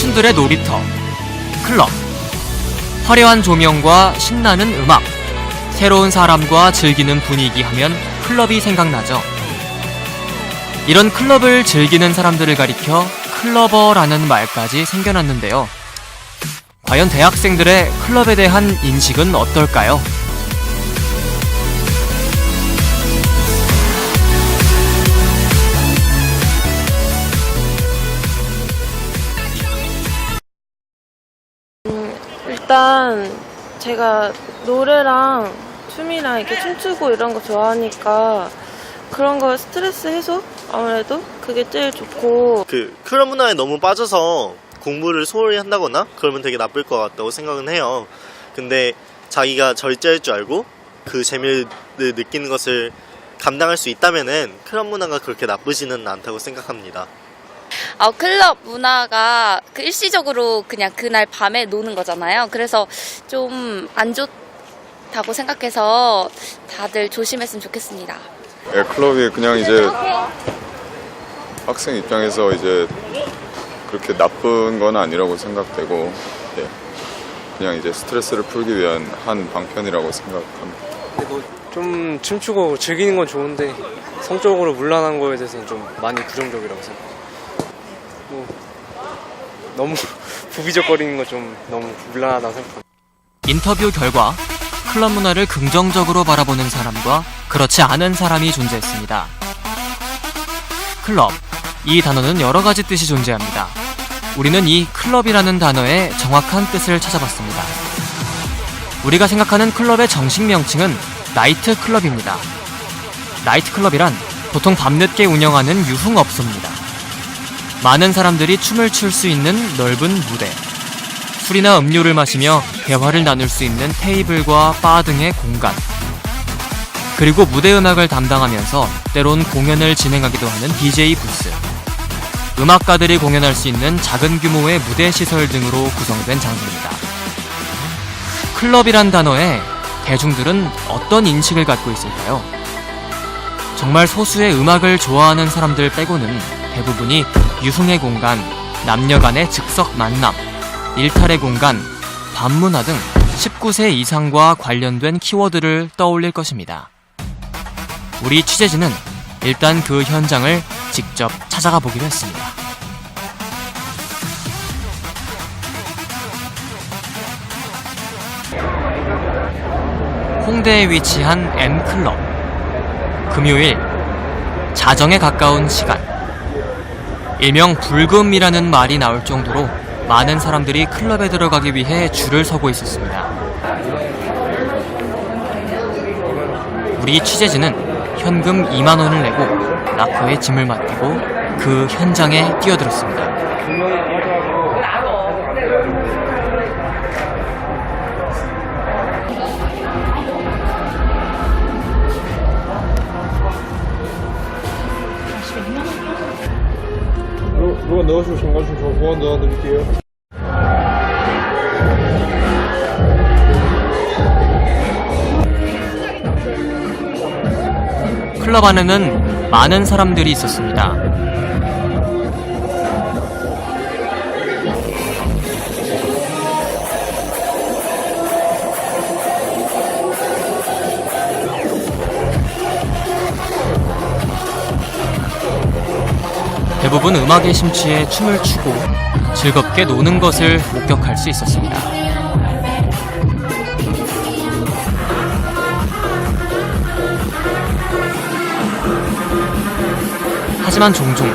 청춘들의 놀이터, 클럽. 화려한 조명과 신나는 음악, 새로운 사람과 즐기는 분위기 하면 클럽이 생각나죠. 이런 클럽을 즐기는 사람들을 가리켜 클러버라는 말까지 생겨났는데요. 과연 대학생들의 클럽에 대한 인식은 어떨까요? 일단 제가 노래랑 춤이랑 이렇게 춤추고 이런 거 좋아하니까 그런 거 스트레스 해소? 아무래도 그게 제일 좋고, 클럽 문화에 너무 빠져서 공부를 소홀히 한다거나 그러면 되게 나쁠 것 같다고 생각은 해요. 근데 자기가 절제할 줄 알고 그 재미를 느끼는 것을 감당할 수 있다면은 클럽 문화가 그렇게 나쁘지는 않다고 생각합니다. 클럽 문화가 일시적으로 그냥 그날 밤에 노는 거잖아요. 그래서 좀 안 좋다고 생각해서 다들 조심했으면 좋겠습니다. 네, 클럽이 그냥 이제 학생 입장에서 이제 그렇게 나쁜 건 아니라고 생각되고, 네, 그냥 이제 스트레스를 풀기 위한 한 방편이라고 생각합니다. 좀 춤추고 즐기는 건 좋은데 성적으로 문란한 거에 대해서는 좀 많이 부정적이라고 생각해요. 너무 부비적거리는 거 좀 너무 문란하다고 생각합니다. 인터뷰 결과 클럽 문화를 긍정적으로 바라보는 사람과 그렇지 않은 사람이 존재했습니다. 클럽, 이 단어는 여러 가지 뜻이 존재합니다. 우리는 이 클럽이라는 단어의 정확한 뜻을 찾아봤습니다. 우리가 생각하는 클럽의 정식 명칭은 나이트 클럽입니다. 나이트 클럽이란 보통 밤늦게 운영하는 유흥업소입니다. 많은 사람들이 춤을 출 수 있는 넓은 무대, 술이나 음료를 마시며 대화를 나눌 수 있는 테이블과 바 등의 공간, 그리고 무대 음악을 담당하면서 때론 공연을 진행하기도 하는 DJ 부스, 음악가들이 공연할 수 있는 작은 규모의 무대 시설 등으로 구성된 장소입니다. 클럽이란 단어에 대중들은 어떤 인식을 갖고 있을까요? 정말 소수의 음악을 좋아하는 사람들 빼고는 대부분이 유흥의 공간, 남녀 간의 즉석 만남, 일탈의 공간, 밤문화 등 19세 이상과 관련된 키워드를 떠올릴 것입니다. 우리 취재진은 일단 그 현장을 직접 찾아가 보기로 했습니다. 홍대에 위치한 M클럽. 금요일, 자정에 가까운 시간. 일명 불금이라는 말이 나올 정도로 많은 사람들이 클럽에 들어가기 위해 줄을 서고 있었습니다. 우리 취재진은 현금 2만 원을 내고 라커에 짐을 맡기고 그 현장에 뛰어들었습니다. 누가 넣어주고 잠깐 저 보안 넣어드릴게요. 클럽 안에는 많은 사람들이 있었습니다. 대부분 음악에 심취해 춤을 추고 즐겁게 노는 것을 목격할 수 있었습니다. 하지만 종종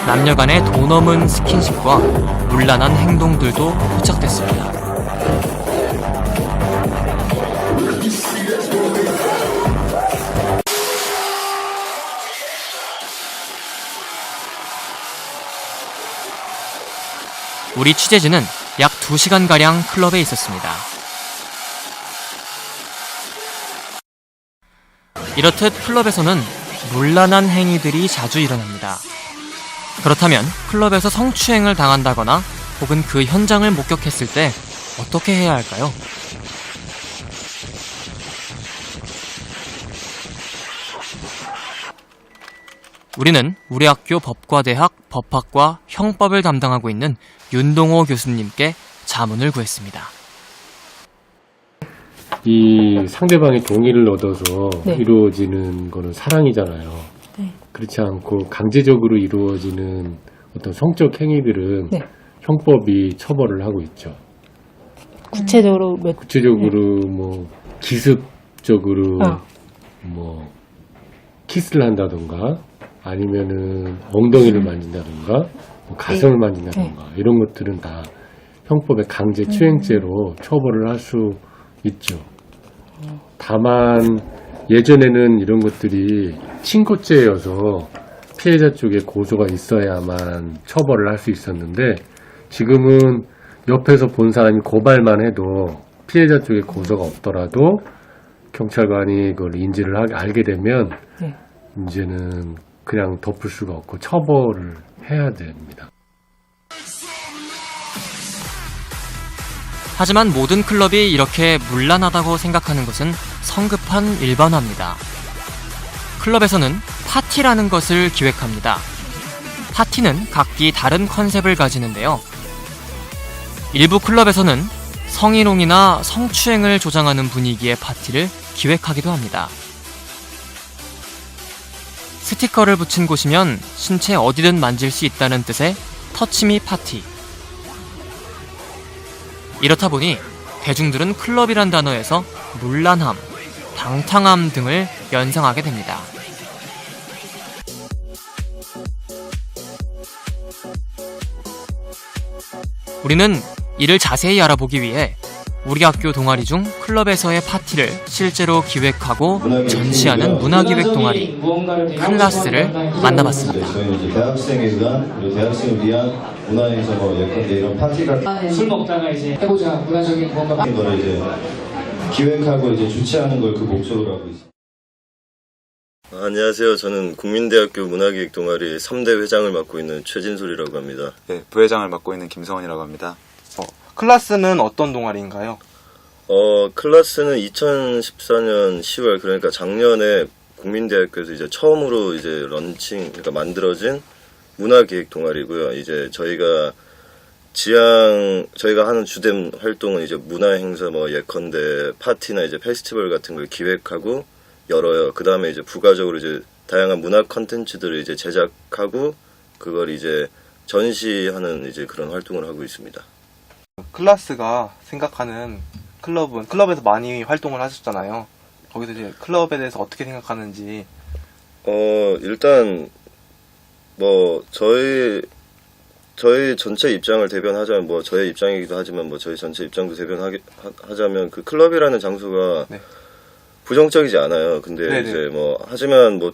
남녀 간의 도 넘은 스킨십과 문란한 행동들도 포착됐습니다. 우리 취재진은 약 2시간가량 클럽에 있었습니다. 이렇듯 클럽에서는 문란한 행위들이 자주 일어납니다. 그렇다면 클럽에서 성추행을 당한다거나 혹은 그 현장을 목격했을 때 어떻게 해야 할까요? 우리는 우리 학교 법과대학 법학과 형법을 담당하고 있는 윤동호 교수님께 자문을 구했습니다. 이 상대방의 동의를 얻어서 네. 이루어지는 거는 사랑이잖아요. 네. 그렇지 않고 강제적으로 이루어지는 어떤 성적 행위들은 네. 형법이 처벌을 하고 있죠. 구체적으로 구체적으로 뭐 기습적으로 어. 뭐 키스를 한다던가 아니면은 엉덩이를 만진다던가 뭐 가슴을 만진다던가 이런 것들은 다 형법의 강제 추행죄로 처벌을 할 수 있죠. 다만 예전에는 이런 것들이 친고죄여서 피해자 쪽에 고소가 있어야만 처벌을 할 수 있었는데 지금은 옆에서 본 사람이 고발만 해도 피해자 쪽에 고소가 없더라도 경찰관이 그걸 인지를 알게 되면 네. 이제는 그냥 덮을 수가 없고 처벌을 해야 됩니다. 하지만 모든 클럽이 이렇게 문란하다고 생각하는 것은 성급한 일반화입니다. 클럽에서는 파티라는 것을 기획합니다. 파티는 각기 다른 컨셉을 가지는데요. 일부 클럽에서는 성희롱이나 성추행을 조장하는 분위기의 파티를 기획하기도 합니다. 스티커를 붙인 곳이면 신체 어디든 만질 수 있다는 뜻의 터치미 파티. 이렇다 보니 대중들은 클럽이란 단어에서 문란함, 방탕함 등을 연상하게 됩니다. 우리는 이를 자세히 알아보기 위해 우리 학교 동아리 중 클럽에서의 파티를 실제로 기획하고 전시하는 문화기획 동아리 클라스를 만나봤습니다. 저희는 이제 대학생에 의한 그리고 대학생을 위한 문화행사 뭐 예컨대 이런 파티 같은 술 먹다가 이제 해보자 문화적인 뭔가 거를 이제 기획하고 이제 주최하는 걸 그 목적으로 하고 있습니다. 안녕하세요. 저는 국민대학교 문화기획 동아리 3대 회장을 맡고 있는 최진솔이라고 합니다. 네, 부회장을 맡고 있는 김성원이라고 합니다. 클라스는 어떤 동아리인가요? 클라스는 2014년 10월 그러니까 작년에 국민대학교에서 이제 처음으로 이제 그러니까 만들어진 문화기획 동아리고요. 이제 저희가 하는 주된 활동은 이제 문화행사 뭐 예컨대 파티나 이제 페스티벌 같은 걸 기획하고 열어요. 그 다음에 이제 부가적으로 이제 다양한 문화 컨텐츠들을 이제 제작하고 그걸 이제 전시하는 이제 그런 활동을 하고 있습니다. 클라스가 생각하는 클럽에서 많이 활동을 하셨잖아요. 거기서 이제 클럽에 대해서 어떻게 생각하는지. 일단 뭐 저희 전체 입장을 대변하자면 뭐 저의 입장이기도 하지만 뭐 저희 전체 입장도 대변하자면 그 클럽이라는 장소가 네. 부정적이지 않아요. 근데 네네. 이제 뭐 하지만 뭐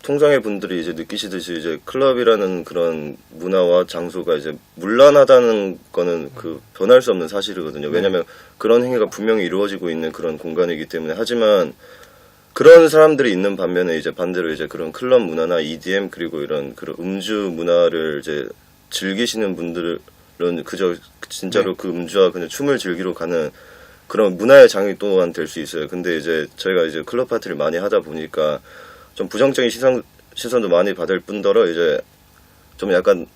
통장의 분들이 이제 느끼시듯이 이제 클럽이라는 그런 문화와 장소가 이제 문란하다는 거는 그 변할 수 없는 사실이거든요. 왜냐면 그런 행위가 분명히 이루어지고 있는 그런 공간이기 때문에. 하지만 그런 사람들이 있는 반면에 이제 반대로 이제 그런 클럽 문화나 EDM 그리고 이런 그런 음주 문화를 이제 즐기시는 분들은 그저 진짜로 그 음주와 그냥 춤을 즐기러 가는 그런 문화의 장이 또한 될 수 있어요. 근데 이제 저희가 이제 클럽 파티를 많이 하다 보니까 좀 부정적인 시선도 많이 받을 뿐더러 이제 좀 약간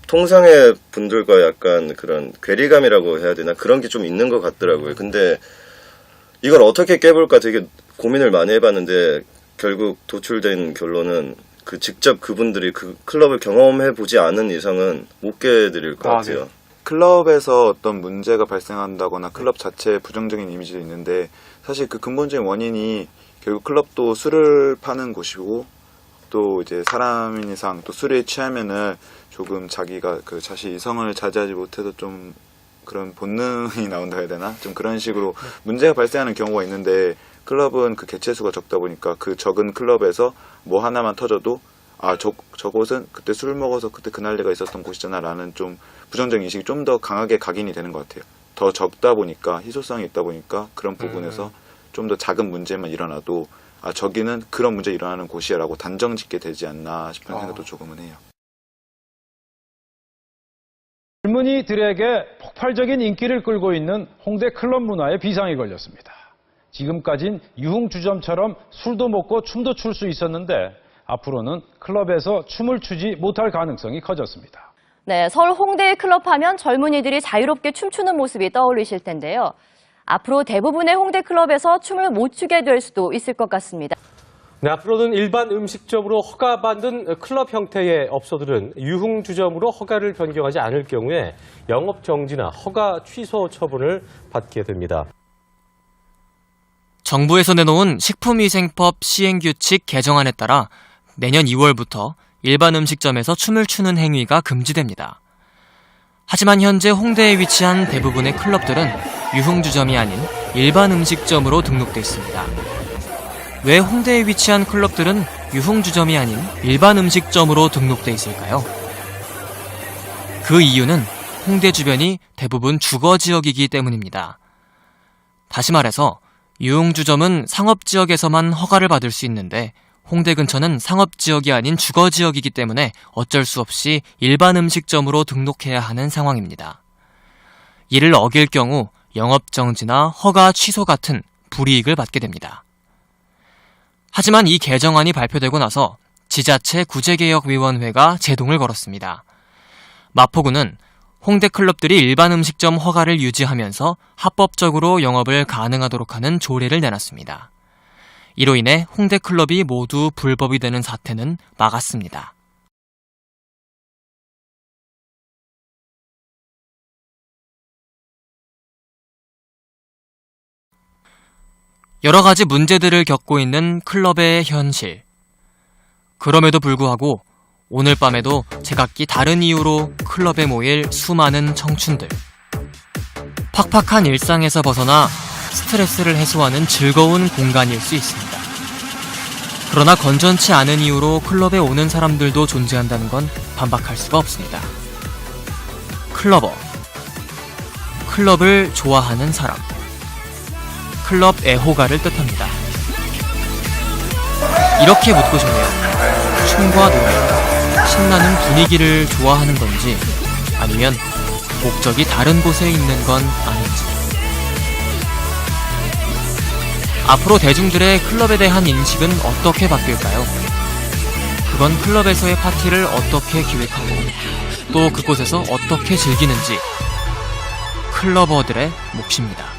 통상의 분들과 약간 그런 괴리감이라고 해야 되나 그런 게 좀 있는 것 같더라고요. 근데 이걸 어떻게 깨볼까 되게 고민을 많이 해봤는데 결국 도출된 결론은 그 직접 그분들이 그 클럽을 경험해 보지 않은 이상은 못 깨드릴 것 같아요. 네. 클럽에서 어떤 문제가 발생한다거나 클럽 자체에 부정적인 이미지도 있는데 사실 그 근본적인 원인이 결국 클럽도 술을 파는 곳이고 또 이제 사람인 이상 또 술에 취하면은 조금 자기가 그 자신 이성을 자제하지 못해도 좀 그런 본능이 나온다 해야 되나? 좀 그런 식으로 문제가 발생하는 경우가 있는데 클럽은 그 개체수가 적다 보니까 그 적은 클럽에서 뭐 하나만 터져도 저곳은 그때 술을 먹어서 그때 그 난리가 있었던 곳이잖아 라는 좀 부정적인 인식이 좀 더 강하게 각인이 되는 것 같아요. 더 적다 보니까 희소성이 있다 보니까 그런 부분에서 좀 더 작은 문제만 일어나도 저기는 그런 문제 일어나는 곳이야 라고 단정 짓게 되지 않나 싶은 생각도 조금은 해요. 젊은이들에게 폭발적인 인기를 끌고 있는 홍대 클럽 문화에 비상이 걸렸습니다. 지금까진 유흥주점처럼 술도 먹고 춤도 출 수 있었는데 앞으로는 클럽에서 춤을 추지 못할 가능성이 커졌습니다. 네, 서울 홍대의 클럽 하면 젊은이들이 자유롭게 춤추는 모습이 떠올리실 텐데요. 앞으로 대부분의 홍대 클럽에서 춤을 못 추게 될 수도 있을 것 같습니다. 네, 앞으로는 일반 음식점으로 허가받은 클럽 형태의 업소들은 유흥주점으로 허가를 변경하지 않을 경우에 영업정지나 허가 취소 처분을 받게 됩니다. 정부에서 내놓은 식품위생법 시행규칙 개정안에 따라 내년 2월부터 일반 음식점에서 춤을 추는 행위가 금지됩니다. 하지만 현재 홍대에 위치한 대부분의 클럽들은 유흥주점이 아닌 일반 음식점으로 등록돼 있습니다. 왜 홍대에 위치한 클럽들은 유흥주점이 아닌 일반 음식점으로 등록돼 있을까요? 그 이유는 홍대 주변이 대부분 주거지역이기 때문입니다. 다시 말해서 유흥주점은 상업지역에서만 허가를 받을 수 있는데 홍대 근처는 상업지역이 아닌 주거지역이기 때문에 어쩔 수 없이 일반 음식점으로 등록해야 하는 상황입니다. 이를 어길 경우 영업정지나 허가 취소 같은 불이익을 받게 됩니다. 하지만 이 개정안이 발표되고 나서 지자체 구제개혁위원회가 제동을 걸었습니다. 마포구는 홍대 클럽들이 일반 음식점 허가를 유지하면서 합법적으로 영업을 가능하도록 하는 조례를 내놨습니다. 이로 인해 홍대 클럽이 모두 불법이 되는 사태는 막았습니다. 여러 가지 문제들을 겪고 있는 클럽의 현실. 그럼에도 불구하고 오늘 밤에도 제각기 다른 이유로 클럽에 모일 수많은 청춘들. 팍팍한 일상에서 벗어나 스트레스를 해소하는 즐거운 공간일 수 있습니다. 그러나 건전치 않은 이유로 클럽에 오는 사람들도 존재한다는 건 반박할 수가 없습니다. 클러버. 클럽을 좋아하는 사람. 클럽 애호가를 뜻합니다. 이렇게 묻고 싶네요. 춤과 노래, 신나는 분위기를 좋아하는 건지 아니면 목적이 다른 곳에 있는 건 아닌지. 앞으로 대중들의 클럽에 대한 인식은 어떻게 바뀔까요? 그건 클럽에서의 파티를 어떻게 기획하고 또 그곳에서 어떻게 즐기는지 클러버들의 몫입니다.